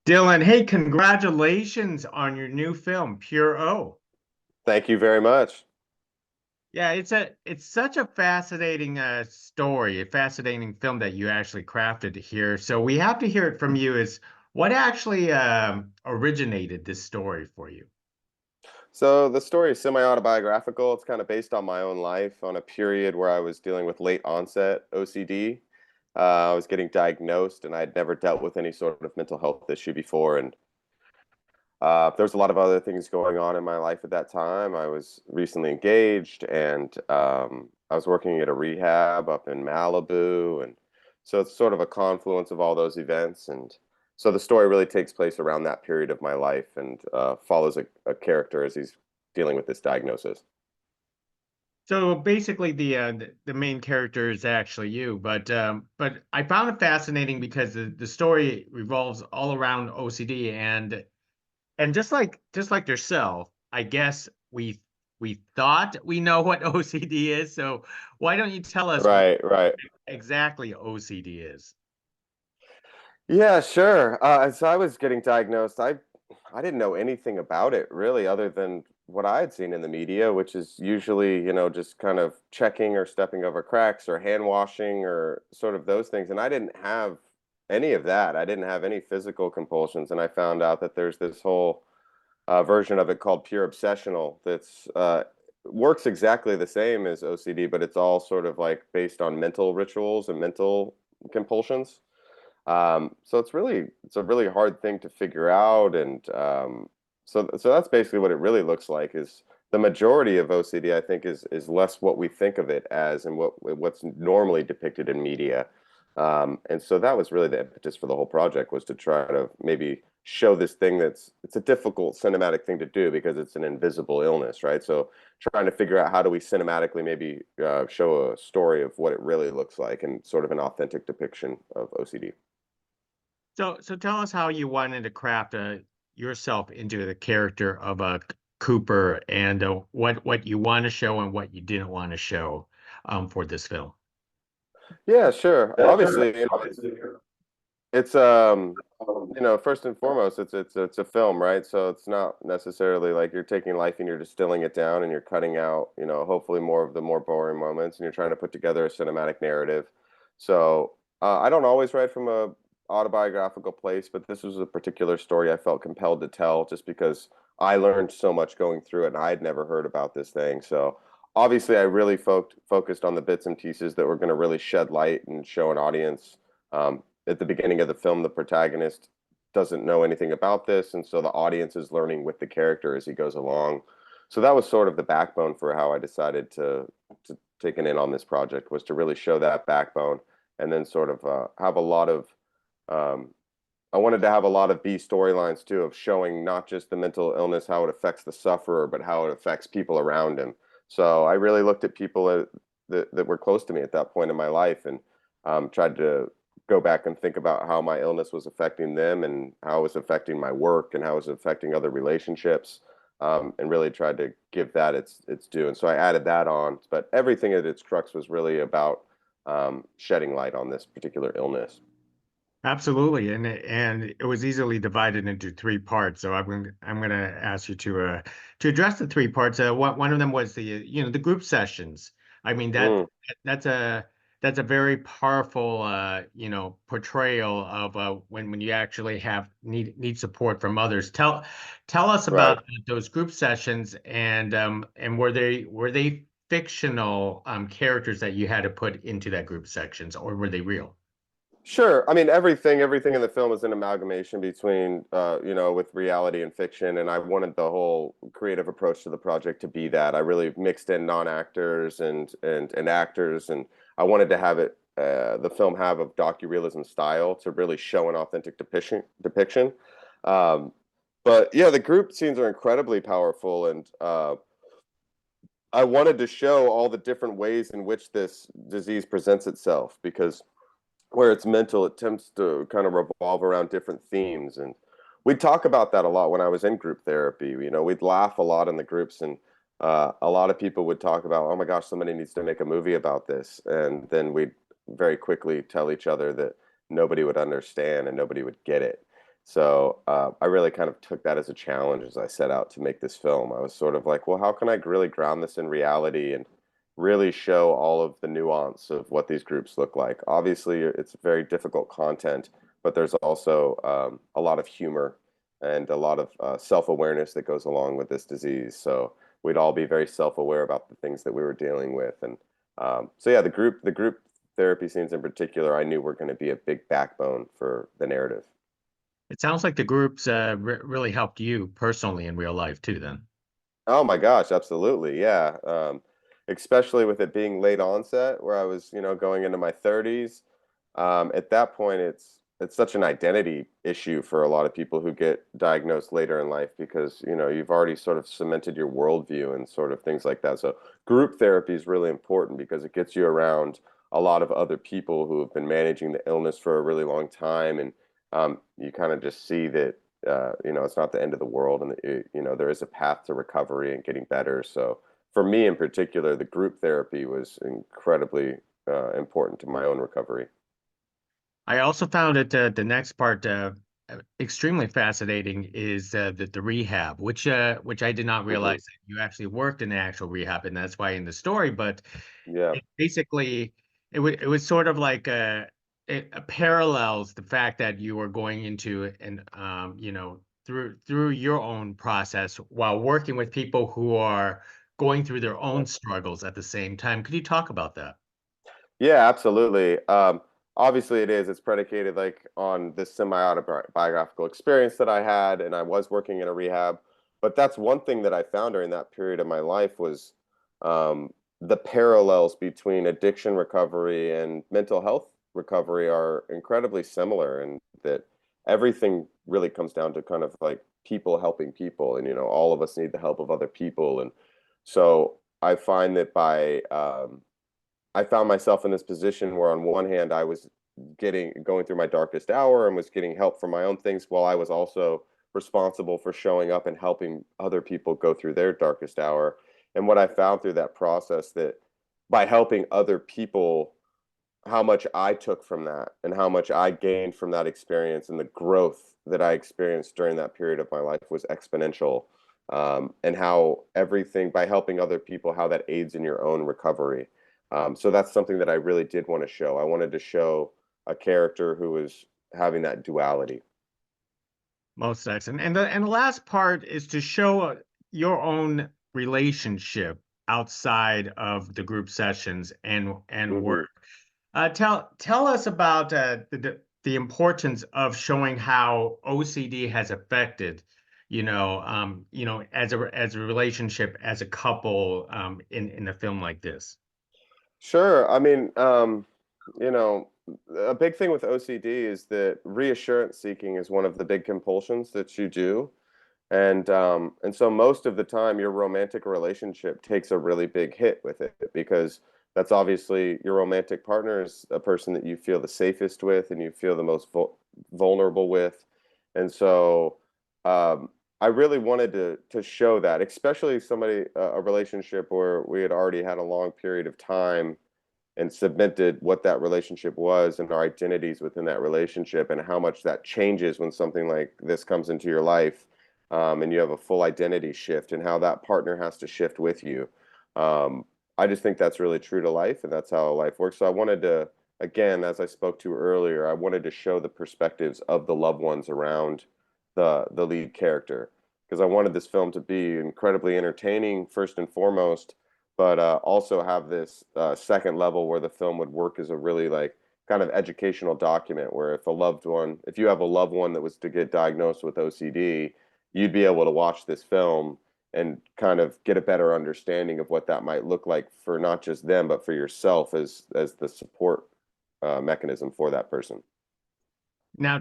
Dylan, hey, congratulations on your new film, Pure O. Thank you very much. Yeah, it's such a fascinating story, a fascinating film that you actually crafted here. So we have to hear it from you is what actually originated this story for you? So the story is semi-autobiographical. It's kind of based on my own life, on a period where I was dealing with late onset OCD. I was getting diagnosed, and I had never dealt with any sort of mental health issue before. And there was a lot of other things going on in my life at that time. I was recently engaged, and I was working at a rehab up in Malibu, and so it's sort of a confluence of all those events. And so the story really takes place around that period of my life and follows a character as he's dealing with this diagnosis. So basically, the main character is actually you, but I found it fascinating because the story revolves all around OCD and just like yourself, I guess we thought we know what OCD is. So why don't you tell us what Right, right. exactly OCD is? Yeah, sure. As I was getting diagnosed, I didn't know anything about it really, other than what I had seen in the media, which is usually, just kind of checking or stepping over cracks or hand washing or sort of those things. And I didn't have any of that. I didn't have any physical compulsions. And I found out that there's this whole version of it called Pure Obsessional that's works exactly the same as OCD, but it's all sort of like based on mental rituals and mental compulsions. So it's a really hard thing to figure out, and so that's basically what it really looks like. Is the majority of OCD, I think, is less what we think of it as, and what's normally depicted in media. And so that was really the impetus for the whole project, was to try to maybe show this thing it's a difficult cinematic thing to do because it's an invisible illness, right? So trying to figure out how do we cinematically maybe show a story of what it really looks like and sort of an authentic depiction of OCD. So tell us how you wanted to craft yourself into the character of a Cooper and what you want to show and what you didn't want to show for this film. Yeah, sure. Obviously, it's first and foremost, it's a film, right? So it's not necessarily like you're taking life and you're distilling it down and you're cutting out, hopefully more of the more boring moments, and you're trying to put together a cinematic narrative. So I don't always write from a autobiographical place, but this was a particular story I felt compelled to tell just because I learned so much going through it, and I had never heard about this thing. So obviously, I really focused on the bits and pieces that were going to really shed light and show an audience. At the beginning of the film, the protagonist doesn't know anything about this, and so the audience is learning with the character as he goes along. So that was sort of the backbone for how I decided to take an in on this project, was to really show that backbone, and then sort of have a lot of um, I wanted to have a lot of B storylines too, of showing not just the mental illness, how it affects the sufferer, but how it affects people around him. So I really looked at people that were close to me at that point in my life, and tried to go back and think about how my illness was affecting them and how it was affecting my work and how it was affecting other relationships, and really tried to give that its due. And so I added that on, but everything at its crux was really about shedding light on this particular illness. Absolutely, and it was easily divided into three parts. So I'm going to ask you to address the three parts. One of them was the group sessions. I mean Mm, that's a that's a very powerful portrayal of when you actually have need support from others. Tell us right. about those group sessions and were they fictional characters that you had to put into that group sections, or were they real? Sure. I mean, everything in the film is an amalgamation between, with reality and fiction, and I wanted the whole creative approach to the project to be that. I really mixed in non-actors and actors, and I wanted to have the film have a docu-realism style to really show an authentic depiction. Um, but yeah, the group scenes are incredibly powerful, and I wanted to show all the different ways in which this disease presents itself, because where it's mental, it tends to kind of revolve around different themes. And we'd talk about that a lot when I was in group therapy. We'd laugh a lot in the groups, and a lot of people would talk about, oh my gosh, somebody needs to make a movie about this. And then we'd very quickly tell each other that nobody would understand and nobody would get it. So I really kind of took that as a challenge as I set out to make this film. I was sort of like, well, how can I really ground this in reality and really show all of the nuance of what these groups look like? Obviously, it's very difficult content, but there's also a lot of humor and a lot of self-awareness that goes along with this disease. So we'd all be very self-aware about the things that we were dealing with. And so yeah, the group therapy scenes in particular, I knew were going to be a big backbone for the narrative. It sounds like the groups really helped you personally in real life too, then. Oh my gosh, absolutely. Yeah. Especially with it being late onset where I was, going into my 30s. At that point it's such an identity issue for a lot of people who get diagnosed later in life because, you've already sort of cemented your worldview and sort of things like that. So group therapy is really important because it gets you around a lot of other people who have been managing the illness for a really long time and you kind of just see that it's not the end of the world, and there is a path to recovery and getting better. So for me in particular, the group therapy was incredibly important to my own recovery. I also found it the next part extremely fascinating is the rehab, which I did not Hmm. realize that you actually worked in the actual rehab, and that's why in the story. But Yeah. it basically it was sort of like it parallels the fact that you were going into and through your own process while working with people who are going through their own struggles at the same time. Could you talk about that? Yeah, absolutely. Obviously, it is. It's predicated like on this semi-autobiographical experience that I had, and I was working in a rehab. But that's one thing that I found during that period of my life was the parallels between addiction recovery and mental health recovery are incredibly similar, and that everything really comes down to kind of like people helping people, and all of us need the help of other people, and so I find that I found myself in this position where on one hand I was going through my darkest hour and was getting help for my own things while I was also responsible for showing up and helping other people go through their darkest hour. And what I found through that process that by helping other people, how much I took from that and how much I gained from that experience and the growth that I experienced during that period of my life was exponential. And how everything by helping other people, how that aids in your own recovery. So that's something that I really did want to show. I wanted to show a character who was having that duality. Most excellent. And the last part is to show your own relationship outside of the group sessions and work. Hmm. Tell us about the importance of showing how OCD has affected, as a relationship, as a couple, in a film like this. Sure. I mean, you know, a big thing with OCD is that reassurance seeking is one of the big compulsions that you do. And so most of the time your romantic relationship takes a really big hit with it because that's obviously your romantic partner is a person that you feel the safest with and you feel the most vulnerable with. And so I really wanted to show that, especially a relationship where we had already had a long period of time and cemented what that relationship was and our identities within that relationship and how much that changes when something like this comes into your life, and you have a full identity shift and how that partner has to shift with you. um, I just think that's really true to life and that's how life works. So I wanted to, again, as I spoke to earlier, I wanted to show the perspectives of the loved ones around the lead character because I wanted this film to be incredibly entertaining first and foremost, but also have this second level where the film would work as a really like kind of educational document where if you have a loved one that was to get diagnosed with OCD, you'd be able to watch this film and kind of get a better understanding of what that might look like for not just them but for yourself as the support mechanism for that person. Now,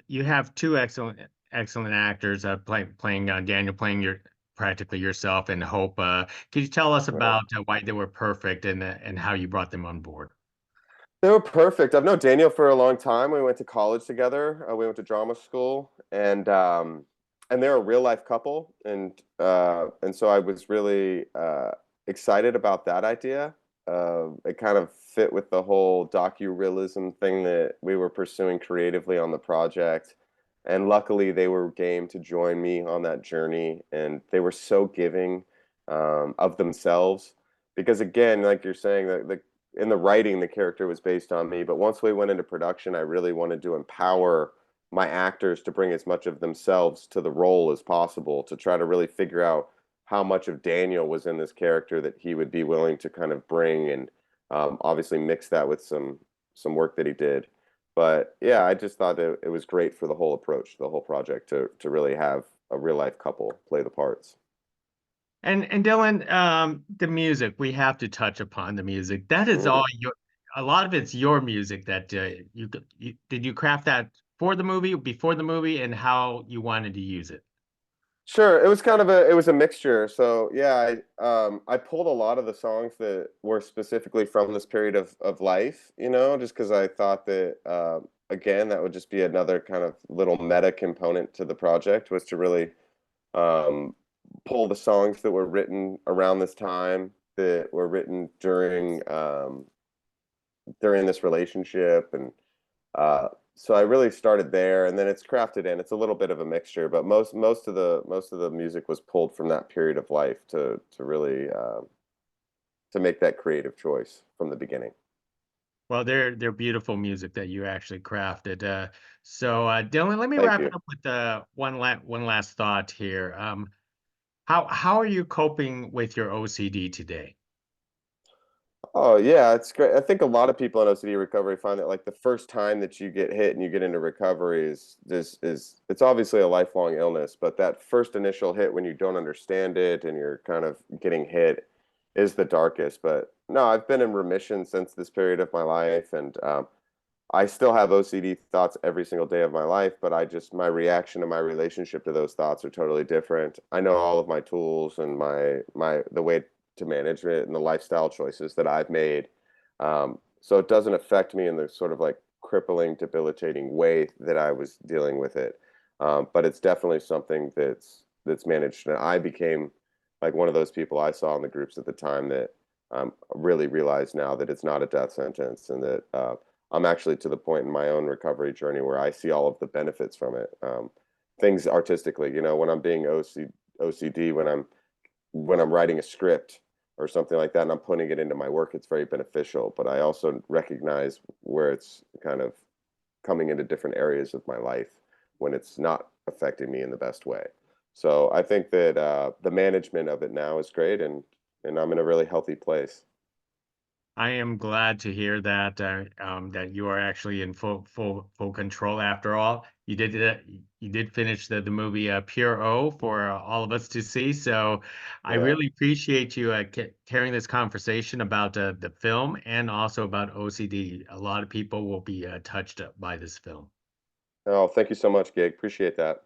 you have two excellent actors playing Daniel playing your practically yourself and Hope. Could you tell us Right. about why they were perfect and how you brought them on board? They were perfect. I've known Daniel for a long time. We went to college together. We went to drama school, and they're a real life couple, and so I was really excited about that idea. it kind of fit with the whole docu-realism thing that we were pursuing creatively on the project. And luckily, they were game to join me on that journey, and they were so giving of themselves. Because again, like you're saying, in the writing, the character was based on me, but once we went into production, I really wanted to empower my actors to bring as much of themselves to the role as possible, to try to really figure out how much of Daniel was in this character that he would be willing to kind of bring, and obviously mix that with some work that he did. But yeah, I just thought that it was great for the whole approach, the whole project, to really have a real life couple play the parts. And Dylan, the music, we have to touch upon the music. That is all Mm. your, a lot of it's your music that you did you craft that for the movie, before the movie, and how you wanted to use it. Sure, it was kind of a it was a mixture. So yeah, I pulled a lot of the songs that were specifically from this period of life, just because I thought that again that would just be another kind of little meta component to the project, was to really um, pull the songs that were written around this time, that were written during this relationship, and uh, so I really started there, and then it's crafted in. It's a little bit of a mixture, but most of the music was pulled from that period of life to really to make that creative choice from the beginning. Well, they're beautiful music that you actually crafted. Dylan, let me Thank wrap it you. up with one last thought here. How are you coping with your OCD today? Oh yeah, it's great. I think a lot of people in OCD recovery find that like the first time that you get hit and you get into recovery is it's obviously a lifelong illness, but that first initial hit when you don't understand it and you're kind of getting hit is the darkest. But no, I've been in remission since this period of my life, and I still have OCD thoughts every single day of my life, but my reaction and my relationship to those thoughts are totally different. I know all of my tools and the way to manage it and the lifestyle choices that I've made. So it doesn't affect me in the sort of like crippling, debilitating way that I was dealing with it. But it's definitely something that's managed. And I became like one of those people I saw in the groups at the time that really realize now that it's not a death sentence, and that I'm actually to the point in my own recovery journey where I see all of the benefits from it. Things artistically, when I'm being OCD, when I'm writing a script or something like that, and I'm putting it into my work, it's very beneficial. But I also recognize where it's kind of coming into different areas of my life when it's not affecting me in the best way. So I think that the management of it now is great, and I'm in a really healthy place. I am glad to hear that that you are actually in full control. After all, you did finish the movie Pure O for all of us to see. So I Yeah. really appreciate you carrying this conversation about the film and also about OCD. A lot of people will be touched by this film. Oh, thank you so much, Gig. Appreciate that.